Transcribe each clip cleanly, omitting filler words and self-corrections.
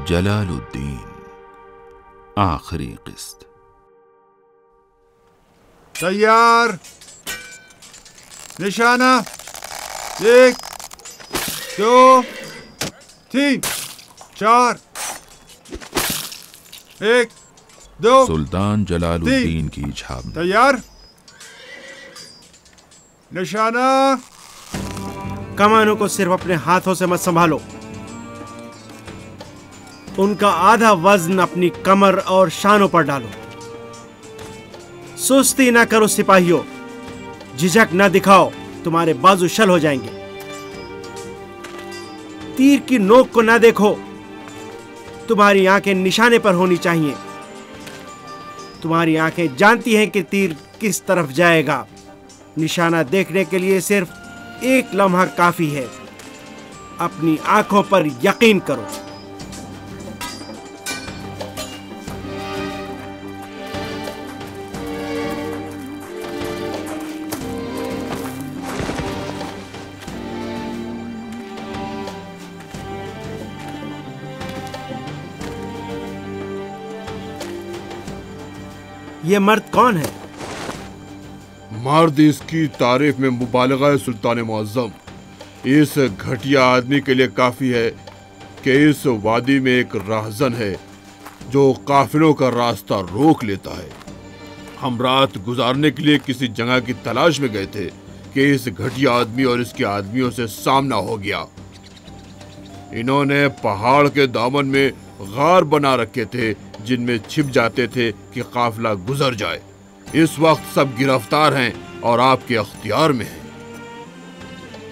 جلال الدین آخری قسط۔ تیار، نشانہ 1 2 3 4 1 2 سلطان جلال الدین کی جھاگ۔ تیار، نشانہ۔ کمانوں کو صرف اپنے ہاتھوں سے مت سنبھالو، ان کا آدھا وزن اپنی کمر اور شانوں پر ڈالو۔ سستی نہ کرو سپاہیوں، جھجک نہ دکھاؤ، تمہارے بازو شل ہو جائیں گے۔ تیر کی نوک کو نہ دیکھو، تمہاری آنکھیں نشانے پر ہونی چاہیے۔ تمہاری آنکھیں جانتی ہیں کہ تیر کس طرف جائے گا۔ نشانہ دیکھنے کے لیے صرف 1 لمحہ کافی ہے۔ اپنی آنکھوں پر یقین کرو۔ یہ مرد کون ہے؟ مرد اس کی تعریف میں مبالغہ ہے سلطان معظم۔ اس گھٹیا آدمی کے لیے کافی ہے کہ اس وادی میں ایک راہزن ہے جو قافلوں کا راستہ روک لیتا ہے۔ ہم رات گزارنے کے لیے کسی جگہ کی تلاش میں گئے تھے کہ اس گھٹیا آدمی اور اس کے آدمیوں سے سامنا ہو گیا۔ انہوں نے پہاڑ کے دامن میں غار بنا رکھے تھے جن میں چھپ جاتے تھے کہ قافلہ گزر جائے۔ اس وقت سب گرفتار ہیں اور آپ کے اختیار میں ہیں۔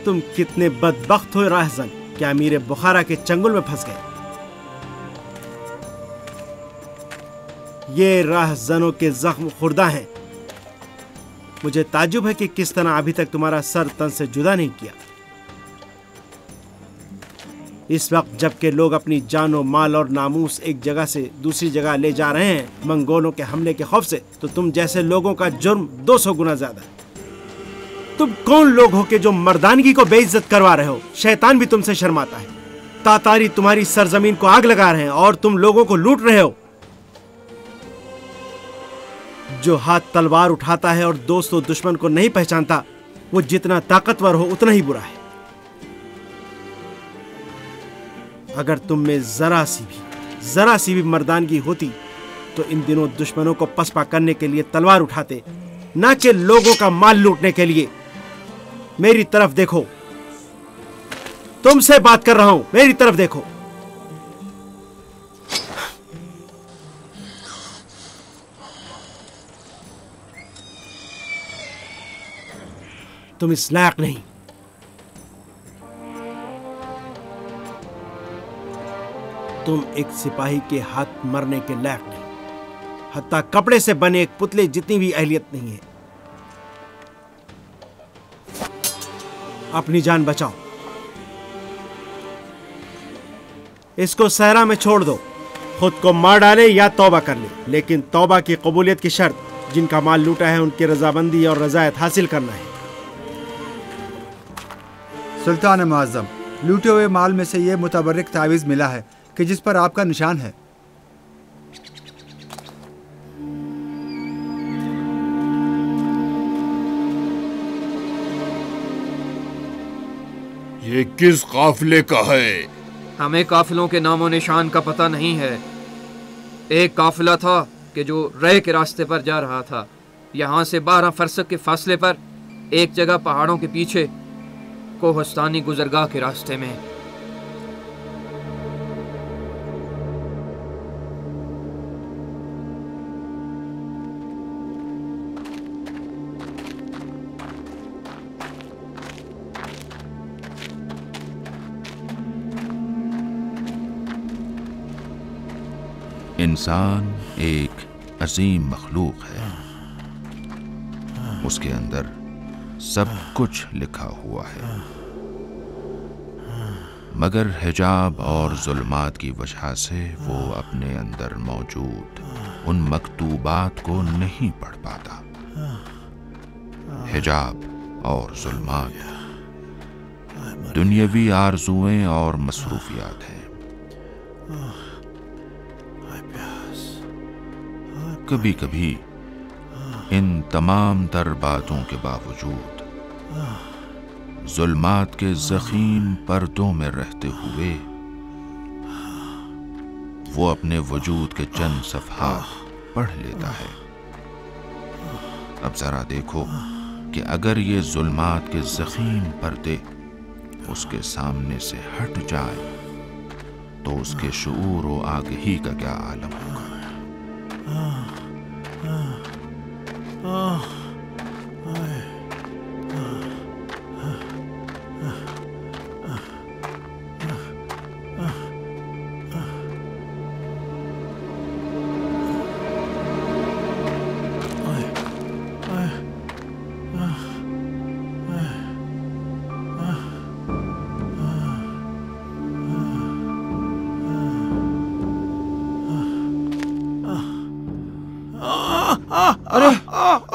تم کتنے بدبخت ہو راہزن، کیا امیر بخارا کے چنگل میں پھنس گئے؟ یہ راہزنوں کے زخم خوردہ ہیں۔ مجھے تعجب ہے کہ کس طرح ابھی تک تمہارا سر تن سے جدا نہیں کیا۔ اس وقت جبکہ لوگ اپنی جان و مال اور ناموس ایک جگہ سے دوسری جگہ لے جا رہے ہیں منگولوں کے حملے کے خوف سے، تو تم جیسے لوگوں کا جرم 200 گنا زیادہ ہے۔ تم کون لوگ ہو کہ جو مردانگی کو بے عزت کروا رہے ہو؟ شیطان بھی تم سے شرماتا ہے۔ تاتاری تمہاری سرزمین کو آگ لگا رہے ہیں اور تم لوگوں کو لوٹ رہے ہو۔ جو ہاتھ تلوار اٹھاتا ہے اور دوست و دشمن کو نہیں پہچانتا، وہ جتنا طاقتور ہو اتنا ہی برا ہے۔ اگر تم میں ذرا سی بھی مردانگی ہوتی تو ان دنوں دشمنوں کو پسپا کرنے کے لیے تلوار اٹھاتے، نہ کہ لوگوں کا مال لوٹنے کے لیے۔ میری طرف دیکھو، تم سے بات کر رہا ہوں، میری طرف دیکھو۔ تم اس لائق نہیں۔ تم ایک سپاہی کے ہاتھ مرنے کے لائق نہیں، حتیٰ کپڑے سے بنے ایک پتلے جتنی بھی اہلیت نہیں ہے۔ اپنی جان بچاؤ، اس کو صحرا میں چھوڑ دو، خود کو مار ڈالے یا توبہ کر لے، لیکن توبہ کی قبولیت کی شرط جن کا مال لوٹا ہے ان کی رضامندی اور رضایت حاصل کرنا ہے۔ سلطان معظم، لوٹے ہوئے مال میں سے یہ متبرک تعویذ ملا ہے کہ جس پر آپ کا نشان ہے۔ یہ کس قافلے کا ہے؟ ہمیں قافلوں کے نام و نشان کا پتہ نہیں ہے۔ ایک قافلہ تھا کہ جو رے کے راستے پر جا رہا تھا، یہاں سے 12 فرسخ کے فاصلے پر ایک جگہ پہاڑوں کے پیچھے کوہستانی گزرگاہ کے راستے میں۔ انسان ایک عظیم مخلوق ہے، اس کے اندر سب کچھ لکھا ہوا ہے، مگر حجاب اور ظلمات کی وجہ سے وہ اپنے اندر موجود ان مکتوبات کو نہیں پڑھ پاتا۔ حجاب اور ظلمات دنیاوی آرزویں اور مصروفیات ہیں۔ کبھی کبھی ان تمام تر باتوں کے باوجود ظلمات کے ضخیم پردوں میں رہتے ہوئے وہ اپنے وجود کے چند صفحات پڑھ لیتا ہے۔ اب ذرا دیکھو کہ اگر یہ ظلمات کے ضخیم پردے اس کے سامنے سے ہٹ جائیں تو اس کے شعور و آگہی کا کیا عالم ہوگا۔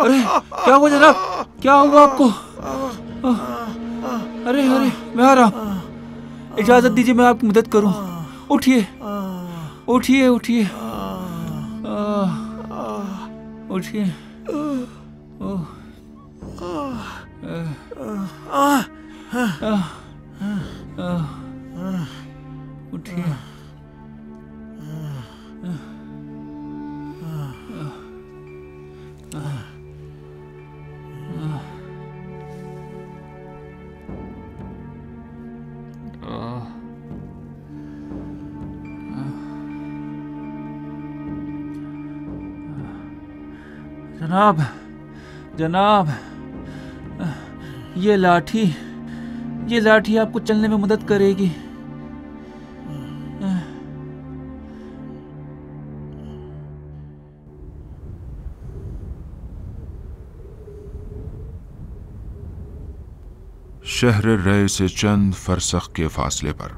ارے کیا ہوا جناب، کیا ہوا آپ کو؟ ارے میں آ رہا ہوں، اجازت دیجیے میں آپ کی مدد کروں۔ اٹھیے اٹھیے اٹھیے اٹھیے، اٹھیے۔ جناب یہ لاٹھی آپ کو چلنے میں مدد کرے گی۔ شہر رے سے چند فرسخ کے فاصلے پر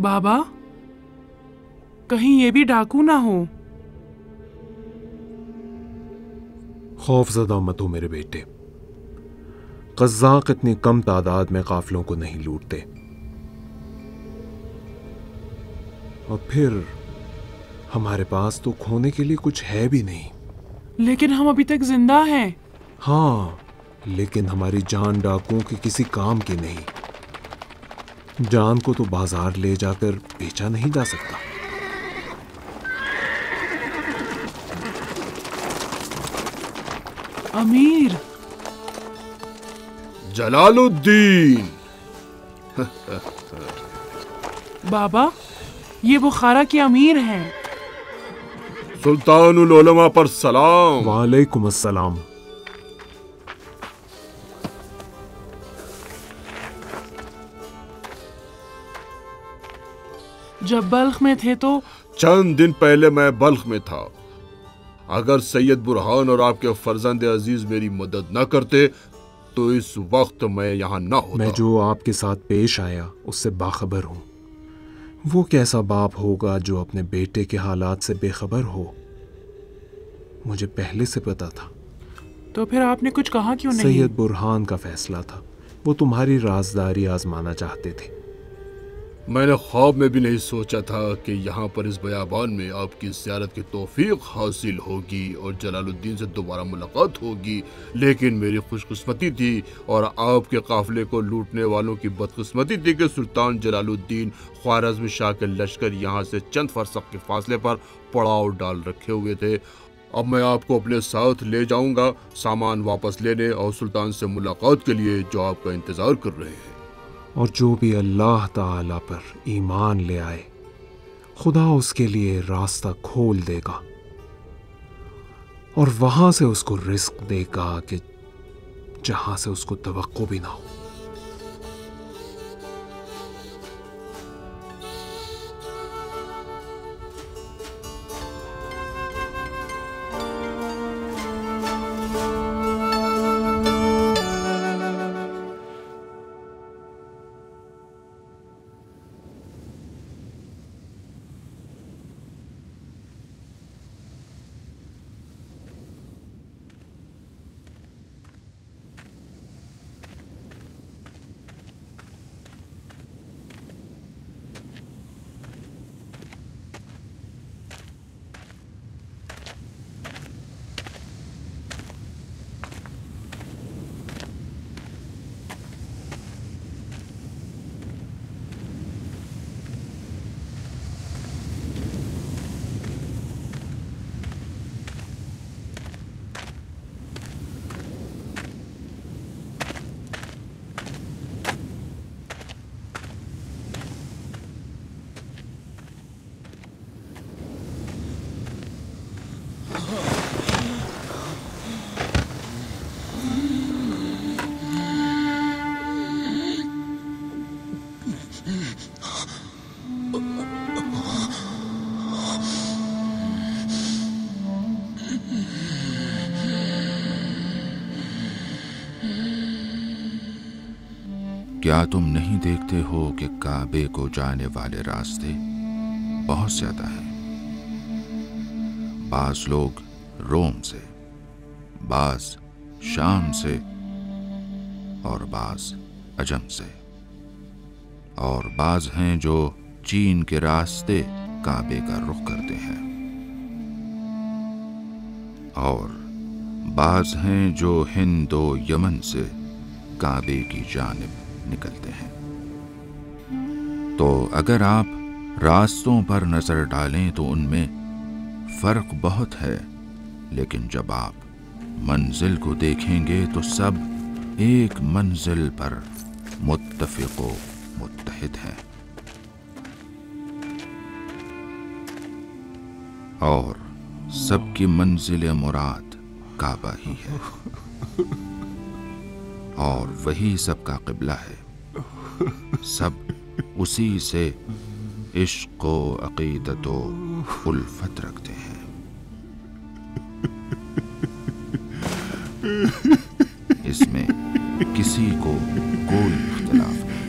بابا کہیں یہ بھی ڈاکو نہ ہو۔ خوف زدہ مت ہو میرے بیٹے، قزاق اتنی کم تعداد میں قافلوں کو نہیں لوٹتے، اور پھر ہمارے پاس تو کھونے کے لیے کچھ ہے بھی نہیں۔ لیکن ہم ابھی تک زندہ ہیں۔ ہاں لیکن ہماری جان ڈاکوؤں کی کسی کام کی نہیں۔ جان کو تو بازار لے جا کر بیچا نہیں جا سکتا۔ امیر جلال الدین بابا یہ بخارا کے امیر ہیں۔ سلطان العلماء پر سلام۔ وعلیکم السلام۔ جب بلخ میں تھے تو؟ چند دن پہلے میں بلخ میں تھا۔ اگر سید برہان اور آپ کے فرزند عزیز میری مدد نہ کرتے تو اس وقت میں یہاں نہ ہوتا۔ میں جو آپ کے ساتھ پیش آیا اس سے باخبر ہوں۔ وہ کیسا باپ ہوگا جو اپنے بیٹے کے حالات سے بے خبر ہو؟ مجھے پہلے سے پتا تھا۔ تو پھر آپ نے کچھ کہا کیوں نہیں؟ سید برہان کا فیصلہ تھا، وہ تمہاری رازداری آزمانا چاہتے تھے۔ میں نے خواب میں بھی نہیں سوچا تھا کہ یہاں پر اس بیابان میں آپ کی زیارت کی توفیق حاصل ہوگی اور جلال الدین سے دوبارہ ملاقات ہوگی، لیکن میری خوش قسمتی تھی اور آپ کے قافلے کو لوٹنے والوں کی بدقسمتی تھی کہ سلطان جلال الدین خوارزم شاہ کے لشکر یہاں سے چند فرسخ کے فاصلے پر پڑاؤ ڈال رکھے ہوئے تھے۔ اب میں آپ کو اپنے ساتھ لے جاؤں گا سامان واپس لینے اور سلطان سے ملاقات کے لیے جو آپ کا انتظار کر رہے ہیں۔ اور جو بھی اللہ تعالی پر ایمان لے آئے خدا اس کے لیے راستہ کھول دے گا اور وہاں سے اس کو رزق دے گا کہ جہاں سے اس کو توقع بھی نہ ہو۔ کیا تم نہیں دیکھتے ہو کہ کعبے کو جانے والے راستے بہت زیادہ ہیں؟ بعض لوگ روم سے، بعض شام سے اور بعض عجم سے، اور بعض ہیں جو چین کے راستے کعبے کا رخ کرتے ہیں، اور بعض ہیں جو ہند و یمن سے کعبے کی جانب نکلتے ہیں۔ تو اگر آپ راستوں پر نظر ڈالیں تو ان میں فرق بہت ہے، لیکن جب آپ منزل کو دیکھیں گے تو سب ایک منزل پر متفق و متحد ہیں، اور سب کی منزل مراد کعبہ ہی ہے، اور وہی سب کا قبلہ ہے۔ سب اسی سے عشق و عقیدت و الفت رکھتے ہیں۔ اس میں کسی کو کوئی اختلاف نہیں۔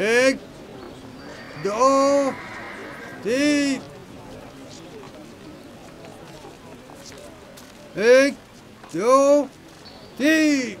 1 2 3 1 2 3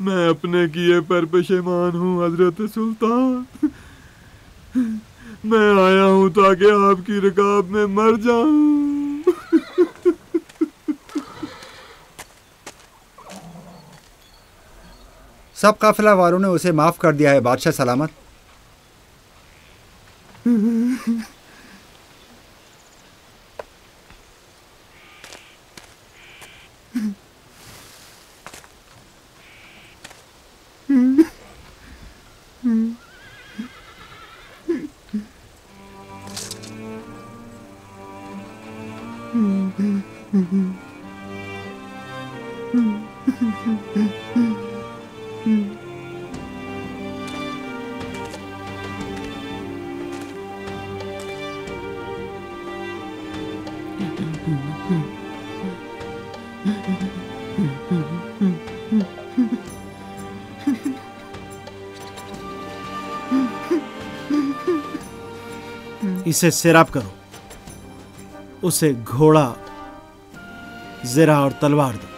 میں اپنے کیے پر پشیمان ہوں حضرت سلطان. میں آیا ہوں تاکہ آپ کی رکاب میں مر جاؤں. سب قافلہ والوں نے اسے معاف کر دیا ہے بادشاہ سلامت. اسے سیراب کرو، اسے گھوڑا، زرہ اور تلوار دو.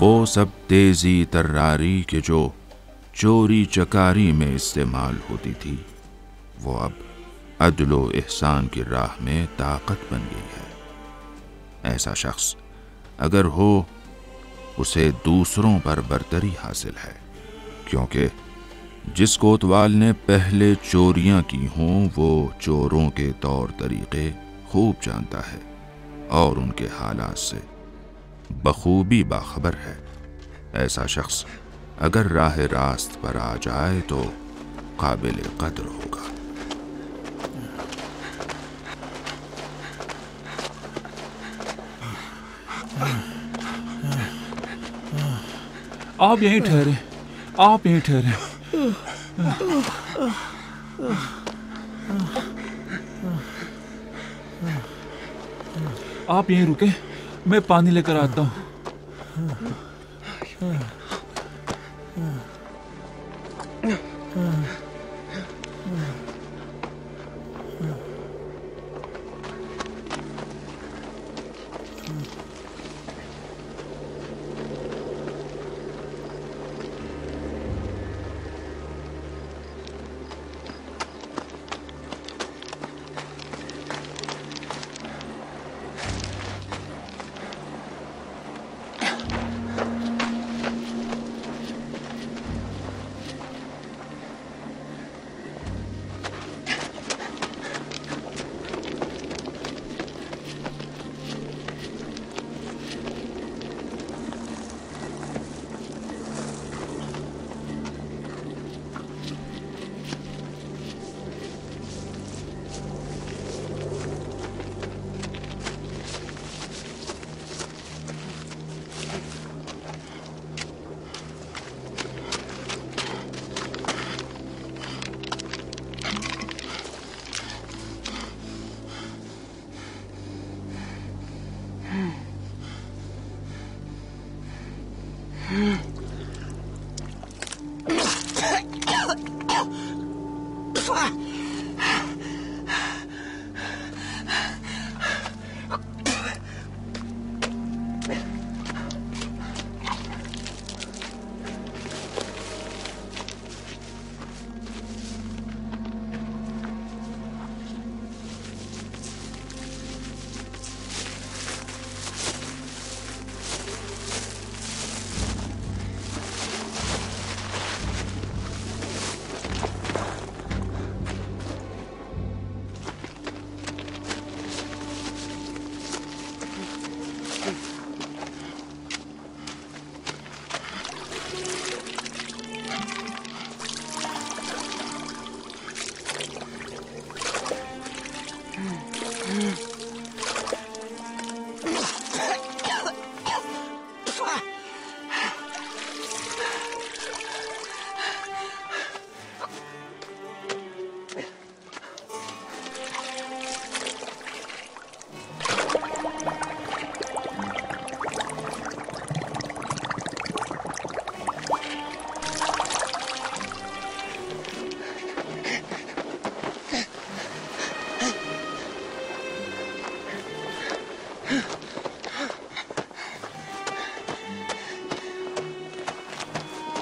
وہ سب تیزی تراری کے جو چوری چکاری میں استعمال ہوتی تھی وہ اب عدل و احسان کی راہ میں طاقت بن گئی ہے. ایسا شخص اگر ہو اسے دوسروں پر برتری حاصل ہے، کیونکہ جس کوتوال نے پہلے چوریاں کی ہوں وہ چوروں کے طور طریقے خوب جانتا ہے اور ان کے حالات سے بخوبی باخبر ہے. ایسا شخص اگر راہ راست پر آ جائے تو قابل قدر ہوگا. آپ یہیں ٹھہرے، آپ یہیں ٹھہرے. آپ یہیں رکے، میں پانی لے کر آتا ہوں.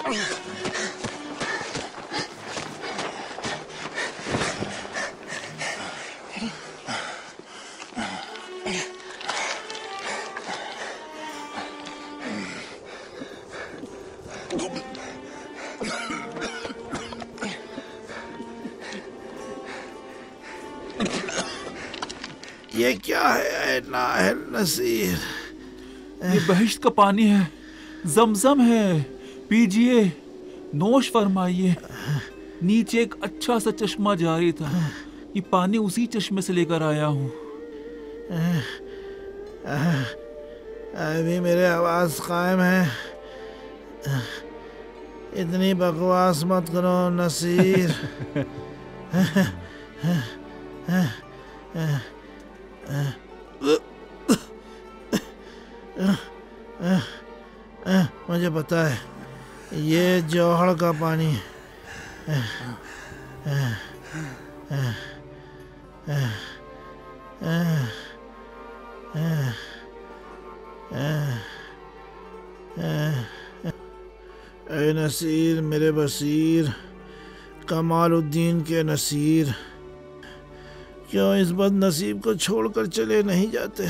یہ کیا ہے اے نااہل نصیر؟ یہ بہشت کا پانی ہے، زمزم ہے، پیجئے، نوش فرمائیے۔ نیچے ایک اچھا سا چشمہ جاری تھا، یہ پانی اسی چشمے سے لے کر آیا ہوں۔ ابھی میرے آواز قائم ہے، اتنی بکواس مت کرو نصیر۔ مجھے پتا ہے یہ جوہر کا پانی ہے۔ اے نصیر، میرے بصیر، کمال الدین کے نصیر، کیوں اس بد نصیب کو چھوڑ کر چلے نہیں جاتے؟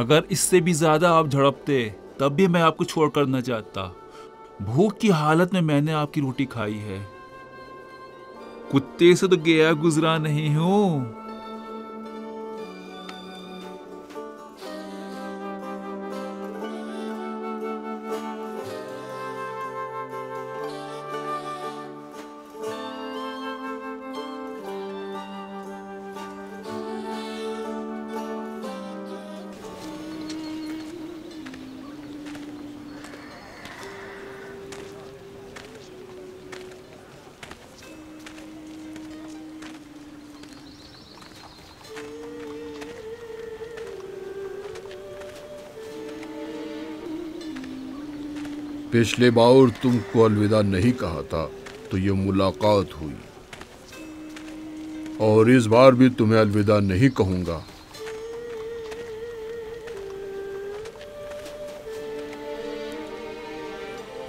اگر اس سے بھی زیادہ آپ جھڑپتے تب بھی میں آپ کو چھوڑ کر نہ جاتا۔ بھوک کی حالت میں نے آپ کی روٹی کھائی ہے، کتے سے تو گیا گزرا نہیں ہوں۔ پچھلے بار تم کو الوداع نہیں کہا تھا تو یہ ملاقات ہوئی، اور اس بار بھی تمہیں الوداع نہیں کہوں گا۔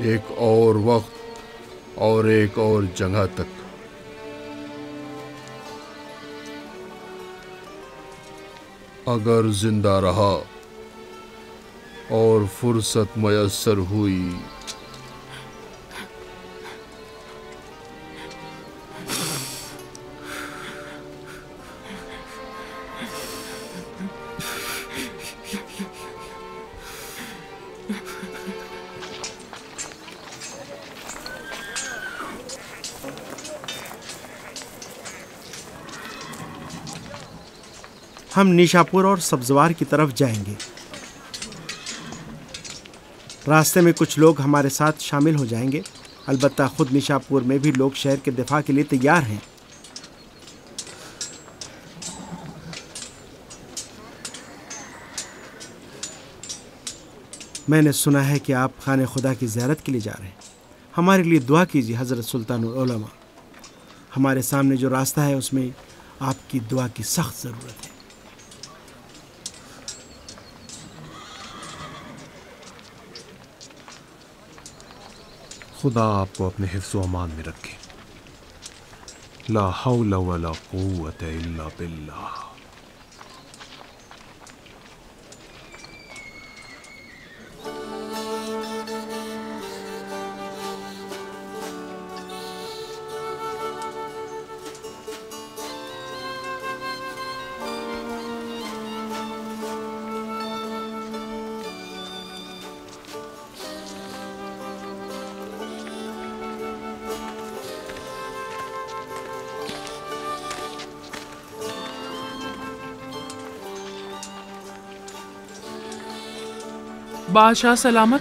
ایک اور وقت اور ایک اور جگہ تک۔ اگر زندہ رہا اور فرصت میسر ہوئی ہم نیشاپور اور سبزوار کی طرف جائیں گے۔ راستے میں کچھ لوگ ہمارے ساتھ شامل ہو جائیں گے، البتہ خود نیشاپور میں بھی لوگ شہر کے دفاع کے لیے تیار ہیں۔ میں نے سنا ہے کہ آپ خانہ خدا کی زیارت کے لیے جا رہے ہیں، ہمارے لیے دعا کیجیے حضرت سلطان العلماء۔ ہمارے سامنے جو راستہ ہے اس میں آپ کی دعا کی سخت ضرورت ہے۔ خدا آپ کو اپنے حفظ و امان میں رکھے۔ لا حول ولا قوت الا باللہ۔ بادشاہ سلامت۔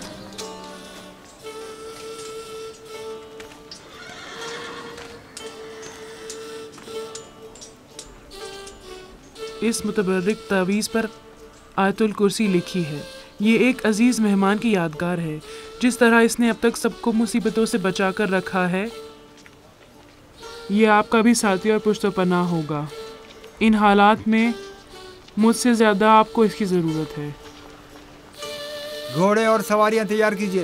اس متبرک تعویذ پر آیت الکرسی لکھی ہے۔ یہ ایک عزیز مہمان کی یادگار ہے۔ جس طرح اس نے اب تک سب کو مصیبتوں سے بچا کر رکھا ہے، یہ آپ کا بھی ساتھی اور پشت و پناہ ہوگا۔ ان حالات میں مجھ سے زیادہ آپ کو اس کی ضرورت ہے۔ گھوڑے اور سواریاں تیار کیجیے،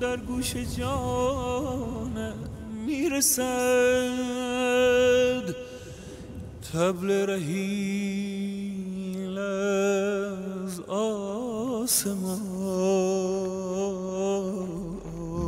در گوش جان میرسد طبل رحیل از آسمان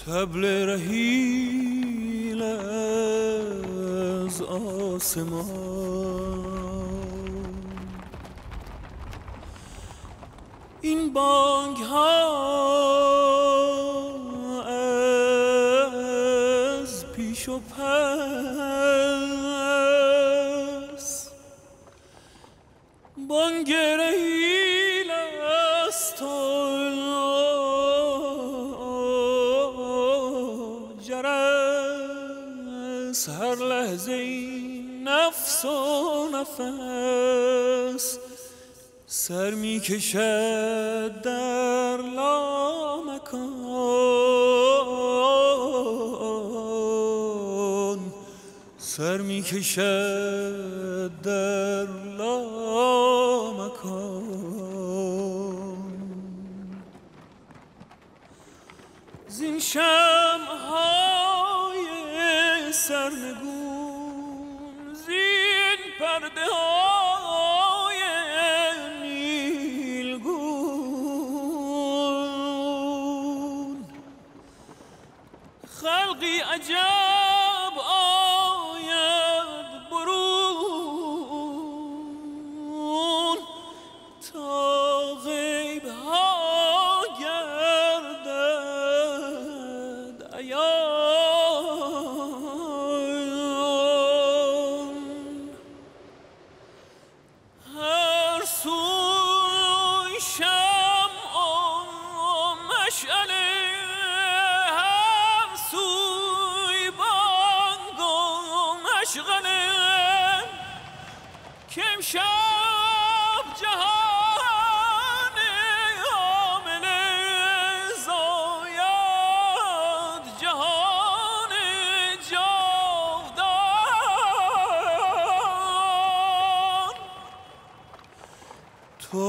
طبل رحیل از آسمان این بانگ ها از پیش و پس بانگ رحیل است و جرس هر لحظه نفس و نفس سر می کشد در لامکان سر می کشد در لامکان زین شمع‌های سرنگون زین پرده ها عجب آید برون تا غیب ها گردد عیان هر سوی شمع و مشعله که امشب جهان حامله زاید جهان جاودان تو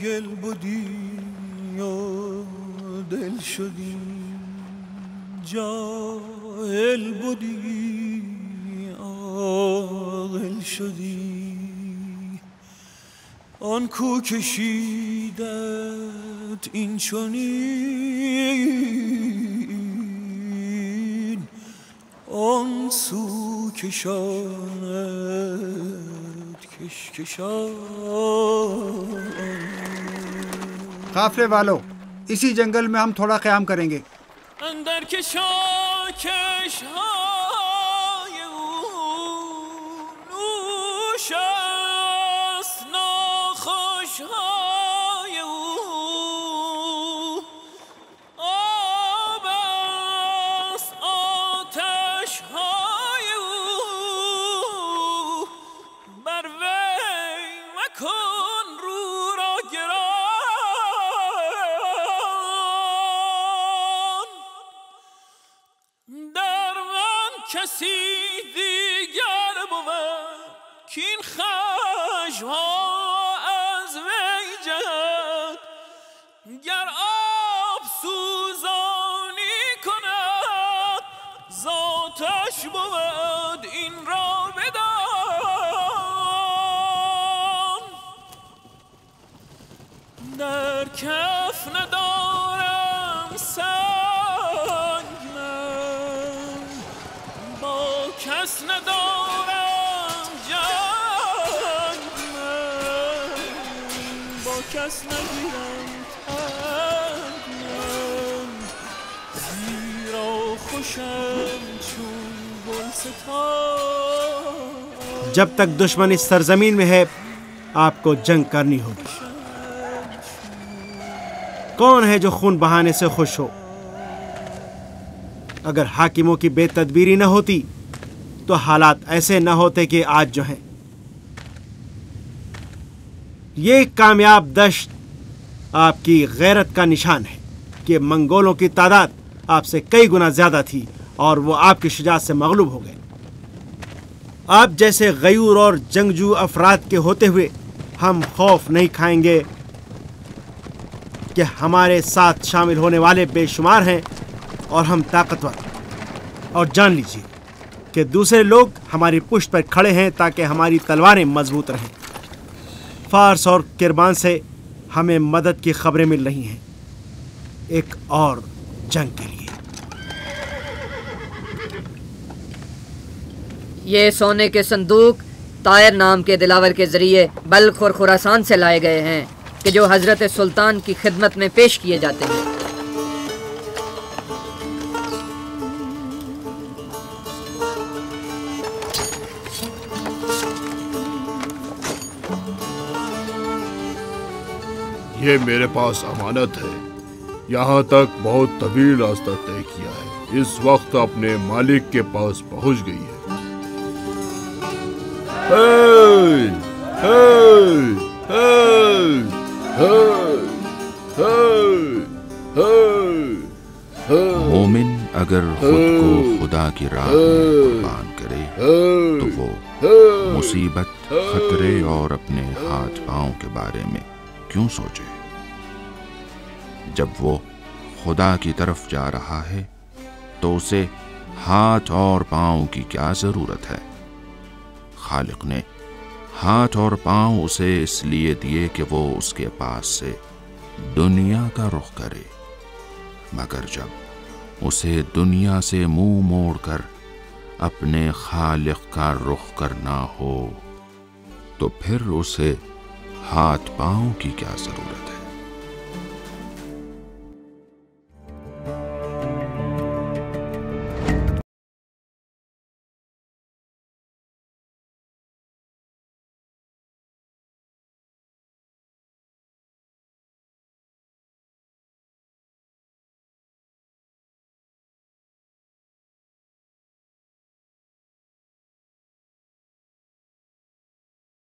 گل بودی و دل شدی جاهل بودی عاقل شدی آن کو کشید دیدت این چنین آن سو کشاند کشکشان. قافلے والو، اسی جنگل میں ہم تھوڑا قیام کریں گے. اندر کشاکش های او نوش است ناخوش های او آب است آتش های او بر وی مکن رو را گران. در من کسی دیگر بود کین خشم‌ها از وی جهد گر آب سوزانی کند ذاتش بود این را بدان. در کف ندارم سنگ من با کس ندارم جنگ من با کس نگیرم تنگ من زیرا خوشم چون گلستان. جب تک دشمن اس سرزمین میں ہے آپ کو جنگ کرنی ہوگی. کون ہے جو خون بہانے سے خوش ہو؟ اگر حاکموں کی بے تدبیری نہ ہوتی تو حالات ایسے نہ ہوتے کہ آج جو ہیں. یہ کامیاب دشت آپ کی غیرت کا نشان ہے کہ منگولوں کی تعداد آپ سے کئی گنا زیادہ تھی اور وہ آپ کی شجاعت سے مغلوب ہو گئے. آپ جیسے غیور اور جنگجو افراد کے ہوتے ہوئے ہم خوف نہیں کھائیں گے کہ ہمارے ساتھ شامل ہونے والے بے شمار ہیں اور ہم طاقتور. اور جان لیجیے کہ دوسرے لوگ ہماری پشت پر کھڑے ہیں تاکہ ہماری تلواریں مضبوط رہیں. فارس اور کرمان سے ہمیں مدد کی خبریں مل رہی ہیں ایک اور جنگ کے لیے. یہ سونے کے صندوق طائر نام کے دلاور کے ذریعے بلخ اور خراسان سے لائے گئے ہیں کہ جو حضرت سلطان کی خدمت میں پیش کیے جاتے ہیں. یہ میرے پاس امانت ہے. یہاں تک بہت طویل راستہ طے کیا ہے. اس وقت اپنے مالک کے پاس پہنچ گئی ہے. مومن اگر خود کو خدا کی راہ میں قربان کرے تو وہ مصیبت، خطرے اور اپنے ہاتھ پاؤں کے بارے میں کیوں سوچے؟ جب وہ خدا کی طرف جا رہا ہے تو اسے ہاتھ اور پاؤں کی کیا ضرورت ہے؟ خالق نے ہاتھ اور پاؤں اسے اس لیے دیے کہ وہ اس کے پاس سے دنیا کا رخ کرے، مگر جب اسے دنیا سے منہ موڑ کر اپنے خالق کا رخ کرنا ہو تو پھر اسے ہاتھ پاؤں کی کیا ضرورت؟